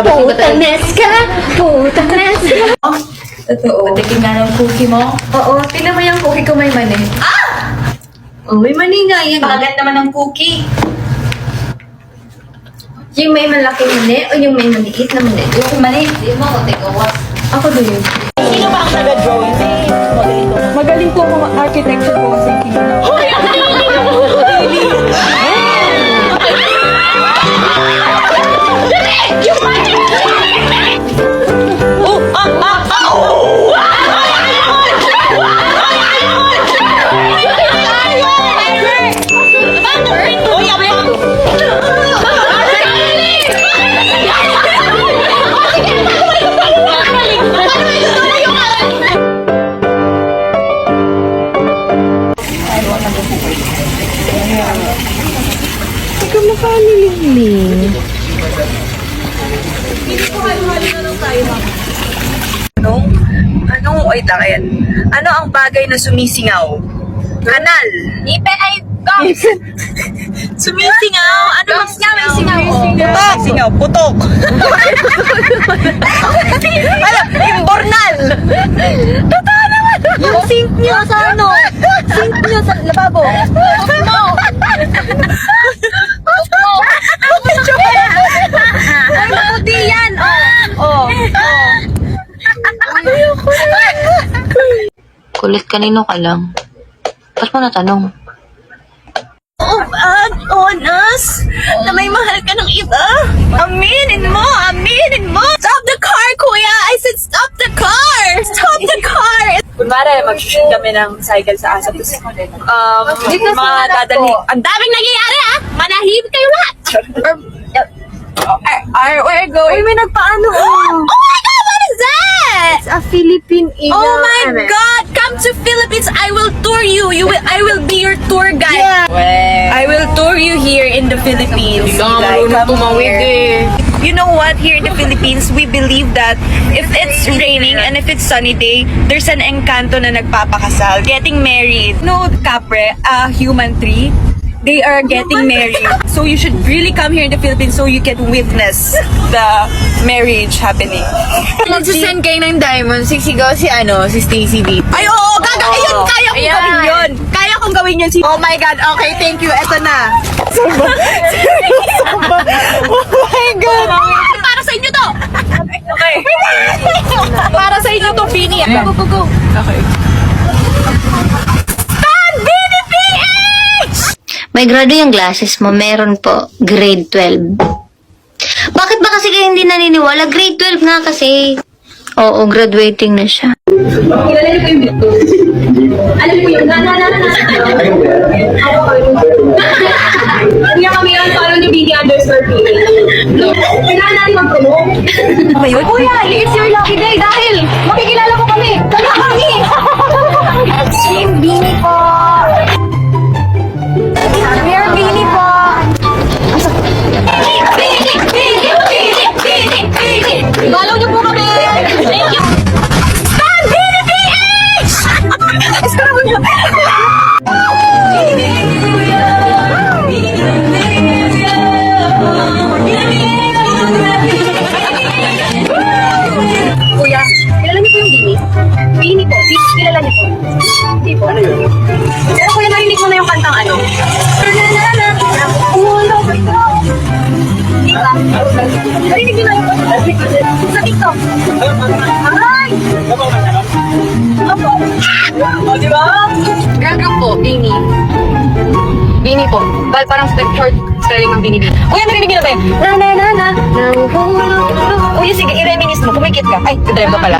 Putang nes ka! Putang nes ka! Totoo. Patikin nga ng cookie mo. Oo, tingnan mo yung cookie ko may mani. Oh, may mani nga yan. Pakagat naman ng cookie. Yung may malaking mani o yung may maliit na mani? Yung mani, di mo ako tigawas. Ako din. Sino ba ang nag-drawing? Magaling po mga architecture po kasi wait lang, ayan. Ano ang bagay na sumisingaw? Kanal. Ipe ay gums! Sumisingaw? Ano ang May singaw. Putok. Singaw, putok. Ano? Imbornal. Totoo naman. Yung sink nyo sa ano? Sink nyo sa lababo. Ay, maputi yan! Oh. Kulit, kanino ka lang? Ba't mo natanong? Honest na may mahal ka ng iba. Aminin mo! Stop the car, kuya! I said stop the car! Stop the car! Kunwari, mag-shoot kami ng cycle sa asa. Mga dadali. Ang daming nangyayari, ah! Manahimik kayo lahat! We're going. Uy, may nagpaano. Oh my God! What is that? It's a Philippine Eagle. Oh my God! Come to Philippines. I will tour you. I will be your tour guide. I will tour you here in the Philippines. Come here. You know what? Here in the Philippines, we believe that if it's raining and if it's sunny day, there's an encanto na nagpapakasal, getting married. No, Capre, a human tree. They are getting married. So you should really come here in the Philippines so you can witness the marriage happening. Magsasend kayo ng diamond. Sisigaw si Stacy dito. Ay, oo, gaga, ayun, kaya kong gawin yun. Kaya kong gawin yun. Oh my God. Okay, thank you. Eto na. Oh my God. Para sa inyo to. Okay. Para sa inyo to, Bini. Go. Okay. May grado yung glasses mo, meron po, grade 12. Bakit ba kasi kayo hindi naniniwala? Grade 12 nga kasi. Oo, graduating na siya. Alam mo yun? Kaya kami yan, follow nyo BD underscore PA. Kailangan natin mag-promote. Ba yun? Kuya, it's your lucky day dahil makikilala ko kami. Kaya kami! Team Bini po! Mayor Bini po! Follow nyo po kami! Thank you! Stand Bini PH! Stand nyo! Kuya, kilala niyo po yung Bini? Bini po, kilala niyo po? Hindi po. Ano yun? Pero kuya, narinig mo na yung kantang ano? Diba? Narinig niyo na yung sa TikTok? Ay! Opo. O, di ba? Gagang po, Bini. Bini po. Parang short spelling ng Bini. Kuya, narinig niyo na ba yun? Na. Kuya, sige, i-reminis mo. Pumikit ka. Ay, drive ka pala.